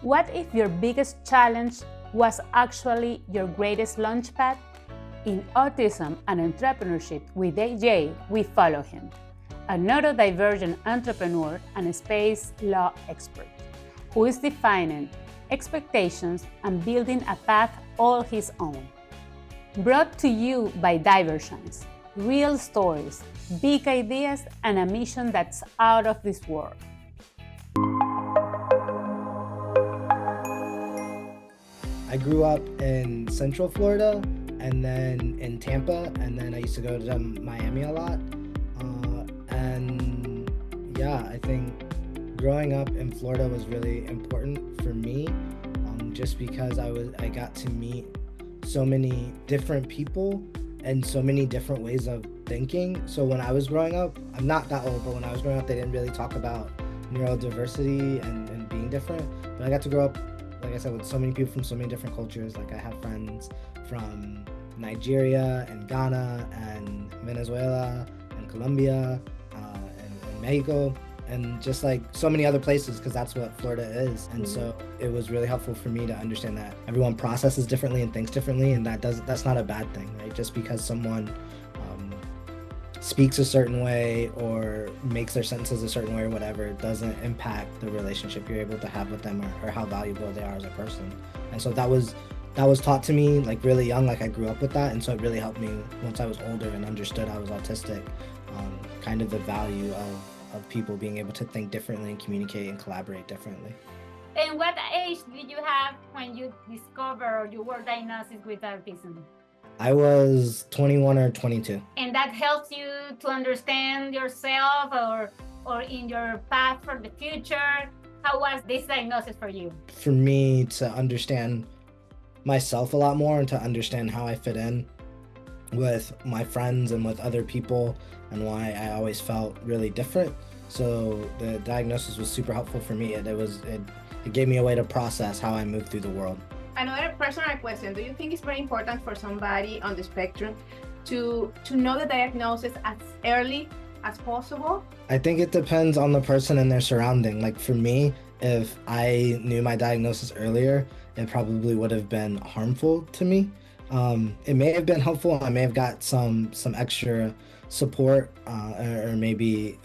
What if your biggest challenge was actually your greatest launchpad? In Autism and Entrepreneurship with AJ, we follow him, a neurodivergent entrepreneur and a space law expert who is defining expectations and building a path all his own. Brought to you by Divershines, real stories, big ideas, and a mission that's out of this world. I grew up in Central Florida and then in Tampa, and then I used to go to Miami a lot. I think growing up in Florida was really important for me, just because I got to meet so many different people and so many different ways of thinking. So when I was growing up, I'm not that old, but when I was growing up, they didn't really talk about neurodiversity and being different. But I got to grow up, like I said, with so many people from so many different cultures. Like I have friends from Nigeria and Ghana and Venezuela and Colombia and Mexico, and just like so many other places, because that's what Florida is. And so it was really helpful for me to understand that everyone processes differently and thinks differently, and that's not a bad thing, right? Just because someone speaks a certain way or makes their sentences a certain way or whatever, it doesn't impact the relationship you're able to have with them or how valuable they are as a person. And so that was taught to me like really young. Like I grew up with that, and so it really helped me once I was older and understood I was autistic, kind of the value of people being able to think differently and communicate and collaborate differently. And what age did you have when you discovered you were diagnosed with autism? I was 21 or 22. And that helps you to understand yourself or in your path for the future? How was this diagnosis for you? For me to understand myself a lot more and to understand how I fit in with my friends and with other people, and why I always felt really different. So the diagnosis was super helpful for me. It gave me a way to process how I move through the world. Another personal question: do you think it's very important for somebody on the spectrum to know the diagnosis as early as possible? I think it depends on the person and their surrounding. Like for me, if I knew my diagnosis earlier, it probably would have been harmful to me. It may have been helpful. I may have got some extra support, or maybe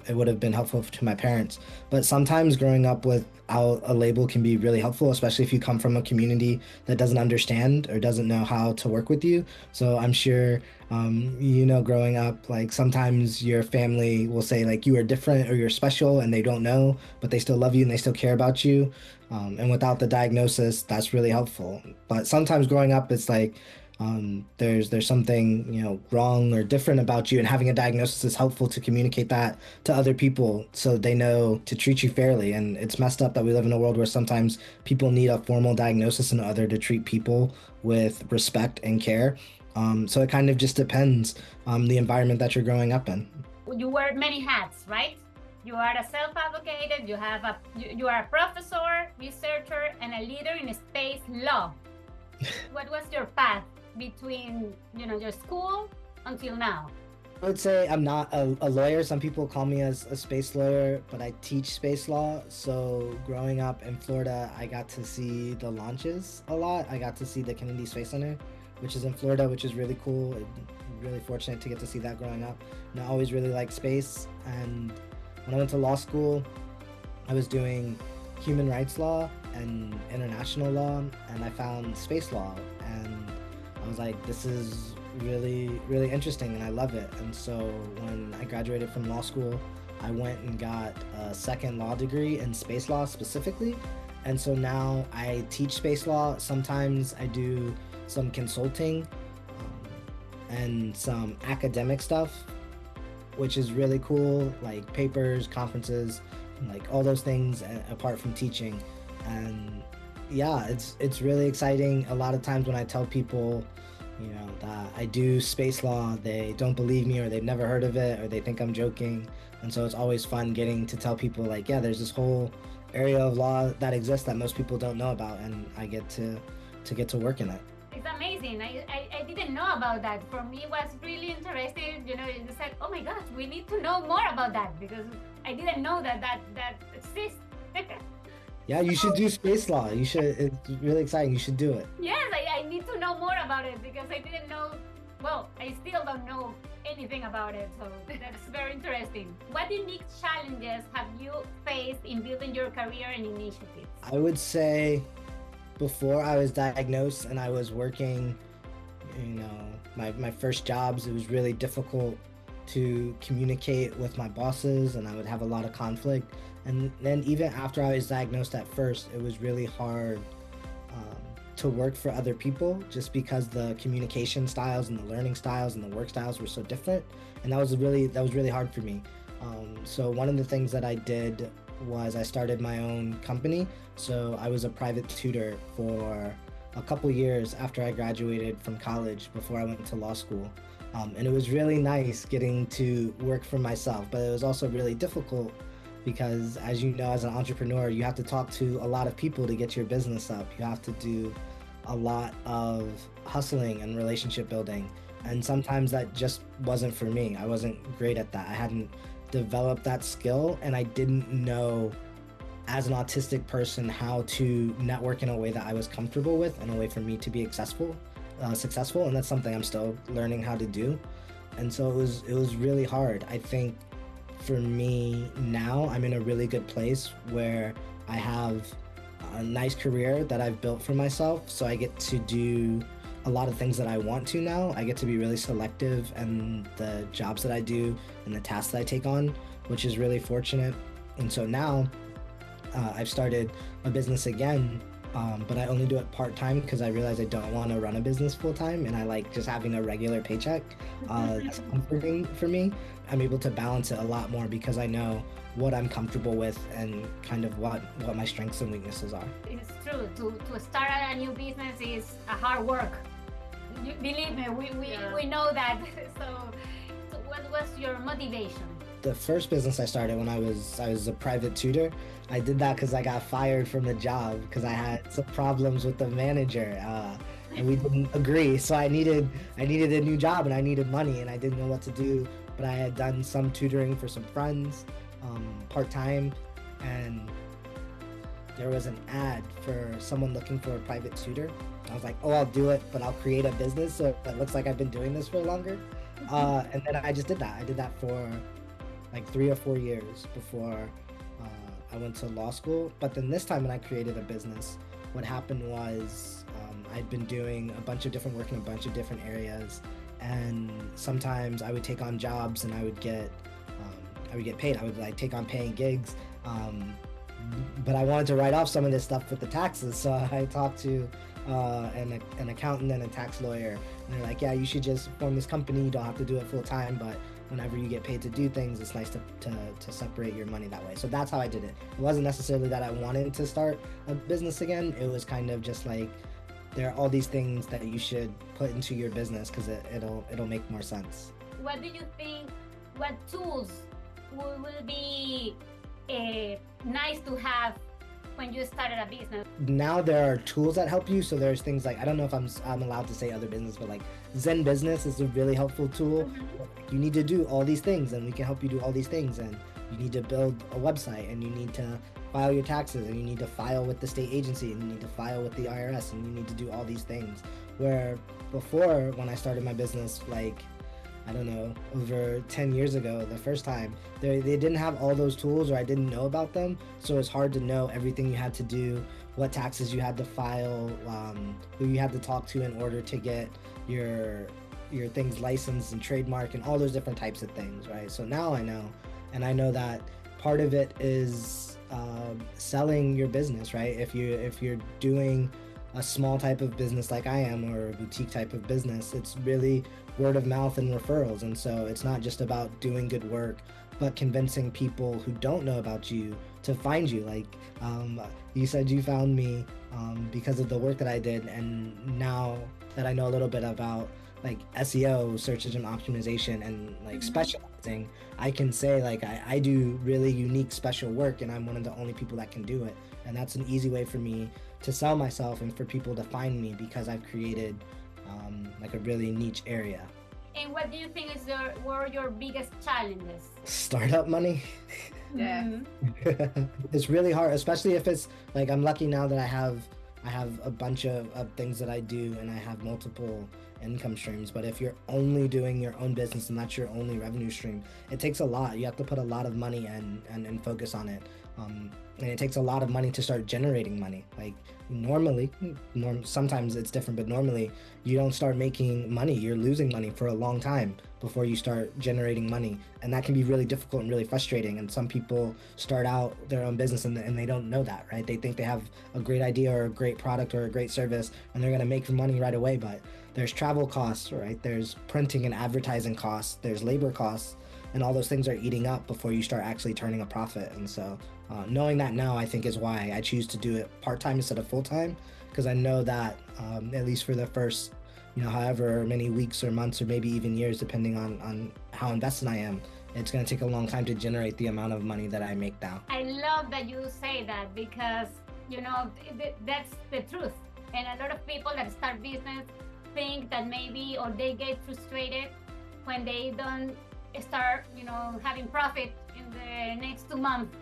it would have been helpful to my parents. But sometimes growing up without a label can be really helpful, especially if you come from a community that doesn't understand or doesn't know how to work with you. So I'm sure, growing up, like sometimes your family will say like you are different or you're special, and they don't know, but they still love you and they still care about you. And without the diagnosis, that's really helpful. But sometimes growing up, it's like there's something wrong or different about you, and having a diagnosis is helpful to communicate that to other people so they know to treat you fairly. And it's messed up that we live in a world where sometimes people need a formal diagnosis in order to treat people with respect and care. So it kind of just depends on the environment that you're growing up in. You wear many hats, right? You are a self-advocate, you are a professor, researcher, and a leader in space law. What was your path between your school until now? I would say I'm not a lawyer. Some people call me as a space lawyer, but I teach space law. So growing up in Florida, I got to see the launches a lot. I got to see the Kennedy Space Center, which is in Florida, which is really cool. I'm really fortunate to get to see that growing up. And I always really liked space. And when I went to law school, I was doing human rights law and international law, and I found space law, and I was like, this is really, really interesting, and I love it. And so when I graduated from law school, I went and got a second law degree in space law specifically. And so now I teach space law. Sometimes I do some consulting and some academic stuff, which is really cool, like papers, conferences, like all those things apart from teaching. And yeah, it's really exciting. A lot of times when I tell people that I do space law, they don't believe me, or they've never heard of it, or they think I'm joking. And so it's always fun getting to tell people like, yeah, there's this whole area of law that exists that most people don't know about, and I get to work in it. It's amazing. I didn't know about that. For me, it was really interesting. You said, oh my gosh, we need to know more about that, because I didn't know that exists. Yeah, you should do space law. You should. It's really exciting. You should do it. Yes, I need to know more about it because I didn't know. Well, I still don't know anything about it, so that's very interesting. What unique challenges have you faced in building your career and initiatives? I would say before I was diagnosed and I was working, my first jobs, it was really difficult to communicate with my bosses and I would have a lot of conflict. And then even after I was diagnosed at first, it was really hard to work for other people just because the communication styles and the learning styles and the work styles were so different. And that was really hard for me. So one of the things that I did was I started my own company. So I was a private tutor for a couple years after I graduated from college before I went to law school. And it was really nice getting to work for myself, but it was also really difficult because, as you know, as an entrepreneur, you have to talk to a lot of people to get your business up. You have to do a lot of hustling and relationship building. And sometimes that just wasn't for me. I wasn't great at that. I hadn't developed that skill and I didn't know as an autistic person how to network in a way that I was comfortable with and a way for me to be successful. And that's something I'm still learning how to do. And so it was really hard. I think for me now, I'm in a really good place where I have a nice career that I've built for myself. So I get to do a lot of things that I want to now. I get to be really selective in the jobs that I do and the tasks that I take on, which is really fortunate. And so now I've started a business again, but I only do it part-time because I realize I don't want to run a business full-time and I like just having a regular paycheck. That's comforting for me. I'm able to balance it a lot more because I know what I'm comfortable with and kind of what my strengths and weaknesses are. It's true. To start a new business is a hard work. Believe me, we know that. So what was your motivation? The first business I started when I was a private tutor, I did that because I got fired from the job because I had some problems with the manager and we didn't agree. So I needed a new job and I needed money and I didn't know what to do. But I had done some tutoring for some friends part-time, and there was an ad for someone looking for a private tutor. I was like, oh, I'll do it, but I'll create a business so it looks like I've been doing this for longer. And then I just did that. I did that for like 3 or 4 years before I went to law school. But then this time when I created a business, what happened was I'd been doing a bunch of different work in a bunch of different areas. And sometimes I would take on jobs and I would get paid. I would like take on paying gigs. But I wanted to write off some of this stuff with the taxes. So I talked to an accountant and a tax lawyer. And they're like, yeah, you should just form this company. You don't have to do it full time, but whenever you get paid to do things, it's nice to separate your money that way. So that's how I did it. It wasn't necessarily that I wanted to start a business again. It was kind of just like, there are all these things that you should put into your business because it'll make more sense. What do you think, what tools will be nice to have when you started a business? Now there are tools that help you. So there's things like, I don't know if I'm allowed to say other business, but like Zen Business is a really helpful tool. Mm-hmm. You need to do all these things and we can help you do all these things. And you need to build a website and you need to file your taxes and you need to file with the state agency and you need to file with the IRS and you need to do all these things. Where before, when I started my business, like, I don't know, over 10 years ago, the first time, they didn't have all those tools or I didn't know about them. So it's hard to know everything you had to do, what taxes you had to file, who you had to talk to in order to get your things licensed and trademark and all those different types of things, right? So now I know, and I know that part of it is selling your business, right? If you're doing a small type of business like I am, or a boutique type of business, it's really word of mouth and referrals. And so it's not just about doing good work, but convincing people who don't know about you to find you. Like you said, you found me because of the work that I did. And now that I know a little bit about like SEO, search engine optimization, and like specializing, I can say like I do really unique special work and I'm one of the only people that can do it. And that's an easy way for me to sell myself and for people to find me because I've created like a really niche area. And what do you think were your biggest challenges? Startup money. Yeah. It's really hard, especially if it's like, I'm lucky now that I have a bunch of things that I do, and I have multiple income streams. But if you're only doing your own business and that's your only revenue stream, it takes a lot. You have to put a lot of money and focus on it. And it takes a lot of money to start generating money. Like normally, sometimes it's different, but normally you don't start making money. You're losing money for a long time before you start generating money. And that can be really difficult and really frustrating. And some people start out their own business and they don't know that, right? They think they have a great idea or a great product or a great service and they're gonna make money right away, but there's travel costs, right? There's printing and advertising costs, there's labor costs, and all those things are eating up before you start actually turning a profit. And so knowing that now, I think, is why I choose to do it part-time instead of full-time, because I know that at least for the first, however many weeks or months or maybe even years, depending on how invested I am, it's going to take a long time to generate the amount of money that I make now. I love that you say that, because that's the truth. And a lot of people that start business think that maybe, or they get frustrated when they don't start having profit in the next 2 months,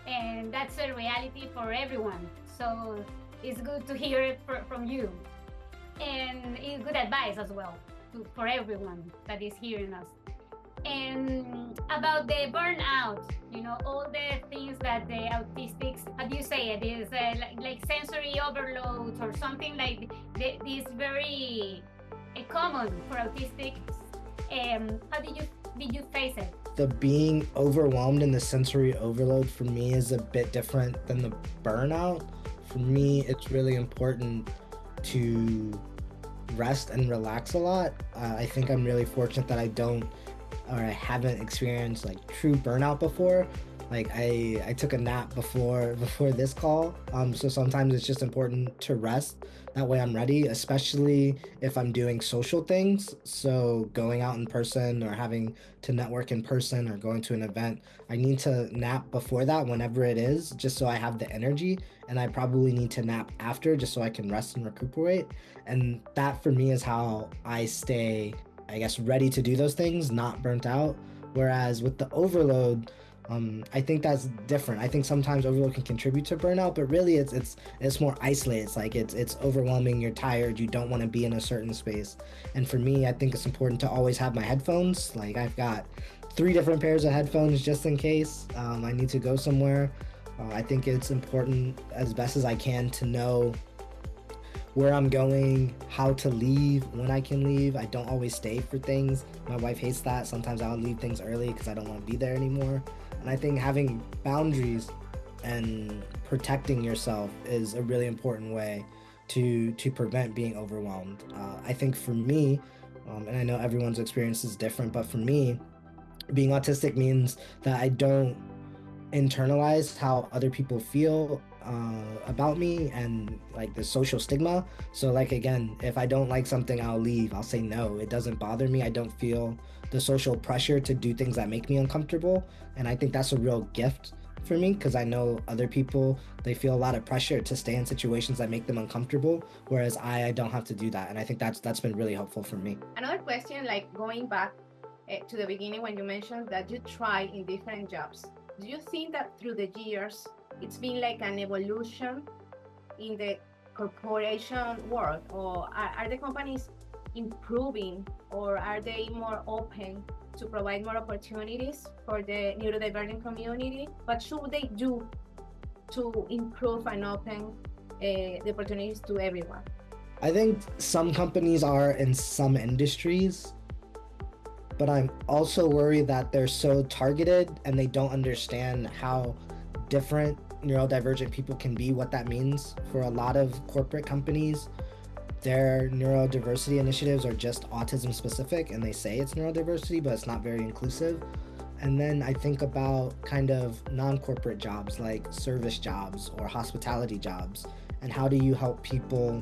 and that's a reality for everyone. So it's good to hear it from you, and it's good advice as well for everyone that is hearing us. And about the burnout, all the things that the autistics, how do you say it, is like sensory overload or something like this, very common for autistics. How did you face it? The being overwhelmed and the sensory overload for me is a bit different than the burnout. For me, it's really important to rest and relax a lot. I think I'm really fortunate that I haven't experienced like true burnout before. Like I took a nap before this call. So sometimes it's just important to rest. That way I'm ready, especially if I'm doing social things. So going out in person or having to network in person or going to an event, I need to nap before that, whenever it is, just so I have the energy. And I probably need to nap after, just so I can rest and recuperate. And that for me is how I stay, I guess, ready to do those things, not burnt out. Whereas with the overload, I think that's different. I think sometimes overload can contribute to burnout, but really it's more isolated. It's like it's overwhelming. You're tired. You don't want to be in a certain space. And for me, I think it's important to always have my headphones. Like I've got 3 different pairs of headphones just in case I need to go somewhere. I think it's important as best as I can to know where I'm going, how to leave, when I can leave. I don't always stay for things. My wife hates that. Sometimes I'll leave things early because I don't want to be there anymore. And I think having boundaries and protecting yourself is a really important way to prevent being overwhelmed. I think for me, and I know everyone's experience is different, but for me, being autistic means that I don't internalize how other people feel about me and like the social stigma. So like, again, if I don't like something, I'll leave. I'll say no. It doesn't bother me. I don't feel the social pressure to do things that make me uncomfortable. And I think that's a real gift for me, because I know other people, they feel a lot of pressure to stay in situations that make them uncomfortable, whereas I don't have to do that. And I think that's been really helpful for me. Another question, like going back to the beginning when you mentioned that you try in different jobs. Do you think that through the years, it's been like an evolution in the corporation world, or are the companies improving, or are they more open to provide more opportunities for the neurodivergent community? What should they do to improve and open the opportunities to everyone? I think some companies are in some industries, but I'm also worried that they're so targeted and they don't understand how different neurodivergent people can be, what that means. For a lot of corporate companies, their neurodiversity initiatives are just autism specific, and they say it's neurodiversity, but it's not very inclusive. And then I think about kind of non-corporate jobs like service jobs or hospitality jobs, and how do you help people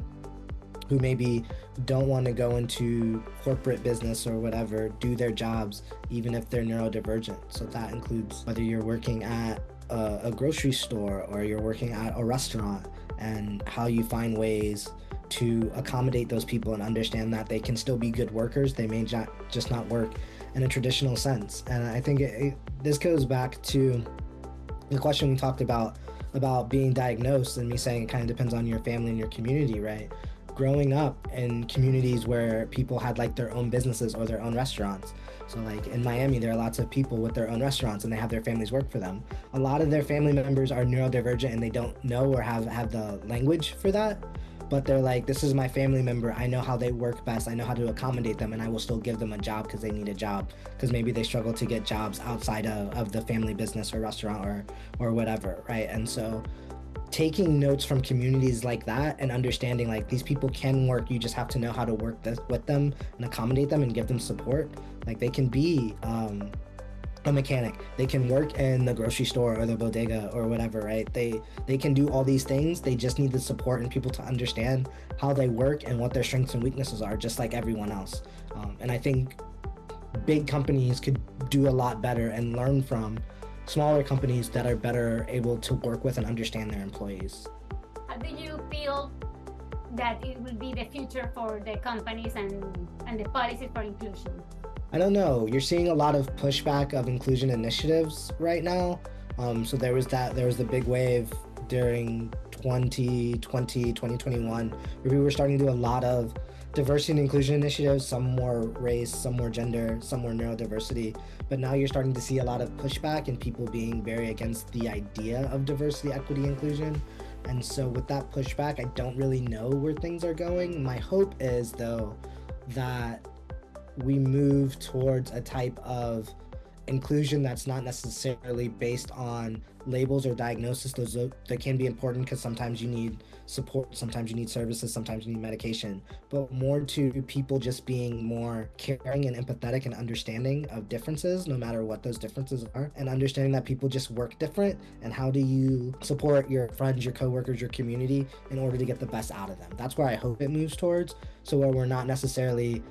who maybe don't want to go into corporate business or whatever, do their jobs even if they're neurodivergent. So that includes whether you're working at a grocery store or you're working at a restaurant, and how you find ways to accommodate those people and understand that they can still be good workers. They may just not work in a traditional sense. And I think this goes back to the question we talked about being diagnosed, and me saying it kind of depends on your family and your community, right? Growing up in communities where people had like their own businesses or their own restaurants. So like in Miami, there are lots of people with their own restaurants and they have their families work for them. A lot of their family members are neurodivergent and they don't know or have the language for that. But they're like, this is my family member. I know how they work best. I know how to accommodate them, and I will still give them a job because they need a job, because maybe they struggle to get jobs outside of the family business or restaurant or whatever, right? And so taking notes from communities like that and understanding like these people can work, you just have to know how to work with them and accommodate them and give them support. Like they can be a mechanic, they can work in the grocery store or the bodega or whatever, right? They can do all these things. They just need the support and people to understand how they work and what their strengths and weaknesses are, just like everyone else. And I think big companies could do a lot better and learn from smaller companies that are better able to work with and understand their employees. How do you feel that it will be the future for the companies and the policies for inclusion? I don't know. You're seeing a lot of pushback of inclusion initiatives right now. So there was the big wave during 2020, 2021, where we were starting to do a lot of diversity and inclusion initiatives, some more race, some more gender, some more neurodiversity. But now you're starting to see a lot of pushback and people being very against the idea of diversity, equity, inclusion. And so with that pushback, I don't really know where things are going. My hope is, though, that we move towards a type of inclusion that's not necessarily based on labels or diagnosis. Those that can be important because sometimes you need support, sometimes you need services, sometimes you need medication, but more to people just being more caring and empathetic and understanding of differences, no matter what those differences are, and understanding that people just work different, and how do you support your friends, your coworkers, your community in order to get the best out of them. That's where I hope it moves towards, so where we're not necessarily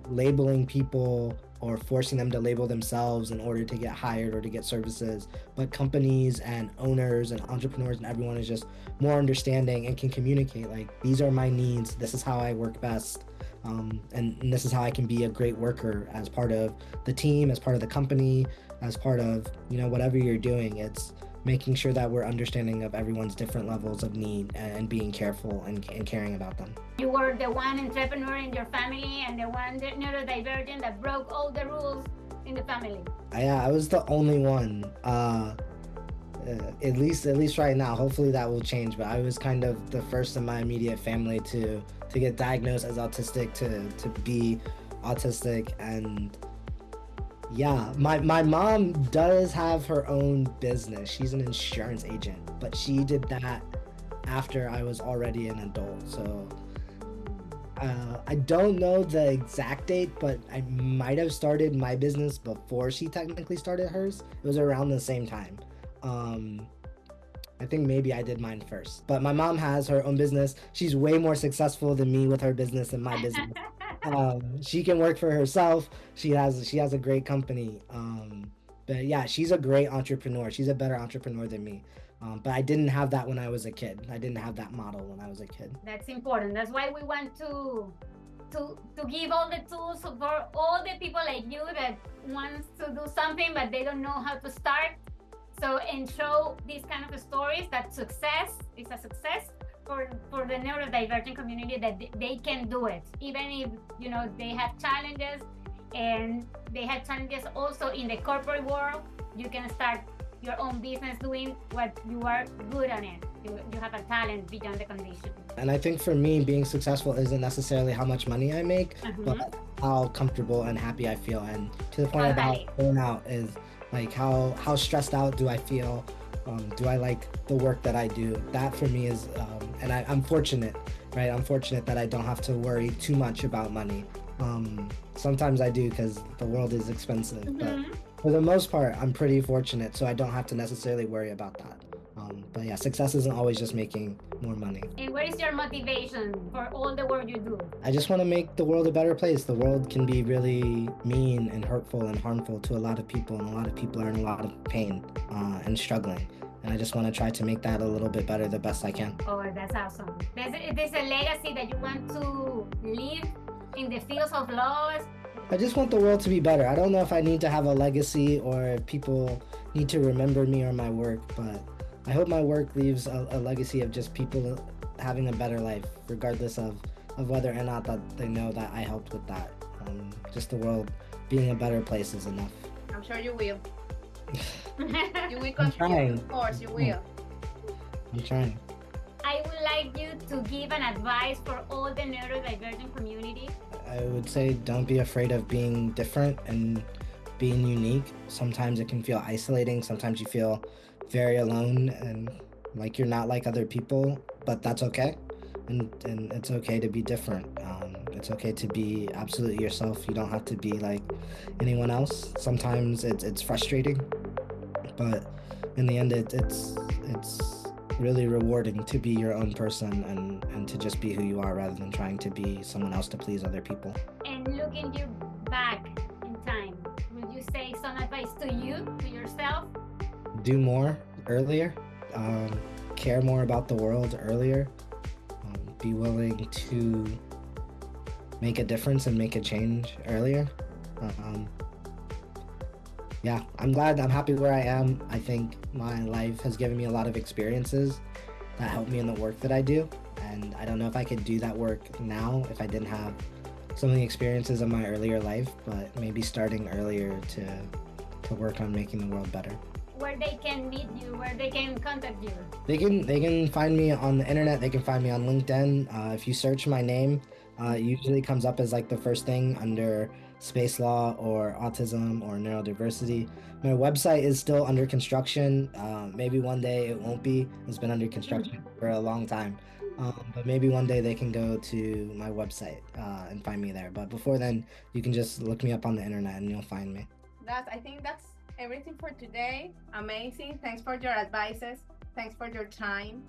labeling people or forcing them to label themselves in order to get hired or to get services, but companies and owners and entrepreneurs and everyone is just more understanding and can communicate like, these are my needs, this is how I work best, and this is how I can be a great worker as part of the team, as part of the company, as part of, whatever you're doing. It's making sure that we're understanding of everyone's different levels of need and being careful and caring about them. You were the one entrepreneur in your family and the one neurodivergent that broke all the rules in the family. I was the only one, at least right now. Hopefully that will change, but I was kind of the first in my immediate family to get diagnosed as autistic, to be autistic. And yeah, my mom does have her own business. She's an insurance agent, but she did that after I was already an adult. So I don't know the exact date, but I might have started my business before she technically started hers. It was around the same time. I think maybe I did mine first. But my mom has her own business. She's way more successful than me with her business and my business. She can work for herself. She has a great company. But yeah, she's a great entrepreneur. She's a better entrepreneur than me. But I didn't have that when I was a kid. I didn't have that model when I was a kid. That's important. That's why we want to give all the tools for all the people like you that wants to do something but they don't know how to start. So, and show these kind of stories that success is a success for the neurodivergent community, that they can do it, even if they have challenges, and they have challenges also in the corporate world. You can start your own business doing what you are good on it. You have a talent beyond the condition. And I think for me, being successful isn't necessarily how much money I make, but how comfortable and happy I feel. And to the point about burnout is like how stressed out do I feel? Do I like the work that I do? That for me is, and I'm fortunate, right? I'm fortunate that I don't have to worry too much about money. Sometimes I do because the world is expensive, but for the most part, I'm pretty fortunate, so I don't have to necessarily worry about that. But yeah, success isn't always just making more money. And what is your motivation for all the work you do? I just want to make the world a better place. The world can be really mean and hurtful and harmful to a lot of people, and a lot of people are in a lot of pain and struggling. And I just want to try to make that a little bit better the best I can. Oh, that's awesome. There's a legacy that you want to leave in the fields of laws. I just want the world to be better. I don't know if I need to have a legacy or if people need to remember me or my work, but I hope my work leaves a legacy of just people having a better life, regardless of whether or not that they know that I helped with that. Just the world being a better place is enough. I'm sure you will. You will I'm contribute, trying. of course you will. I'm trying. I would like you to give an advice for all the neurodivergent community. I would say don't be afraid of being different and being unique. Sometimes it can feel isolating. Sometimes you feel very alone and like you're not like other people, but that's okay. And it's okay to be different. It's okay to be absolutely yourself. You don't have to be like anyone else. Sometimes it's frustrating, but in the end, it's really rewarding to be your own person and to just be who you are rather than trying to be someone else to please other people. And looking you back in time, would you say some advice to you, to yourself? Do more earlier, care more about the world earlier, be willing to make a difference and make a change earlier. Yeah, I'm happy where I am. I think my life has given me a lot of experiences that help me in the work that I do. And I don't know if I could do that work now if I didn't have some of the experiences of my earlier life, but maybe starting earlier to work on making the world better. Where they can meet you, where they can contact you? They can find me on the internet. They can find me on LinkedIn. If you search my name, it usually comes up as like the first thing under space law or autism or neurodiversity. My website is still under construction. Maybe one day it won't be. It's been under construction for a long time. But maybe one day they can go to my website and find me there. But before then, you can just look me up on the internet and you'll find me. I think that's everything for today. Amazing. Thanks for your advices. Thanks for your time.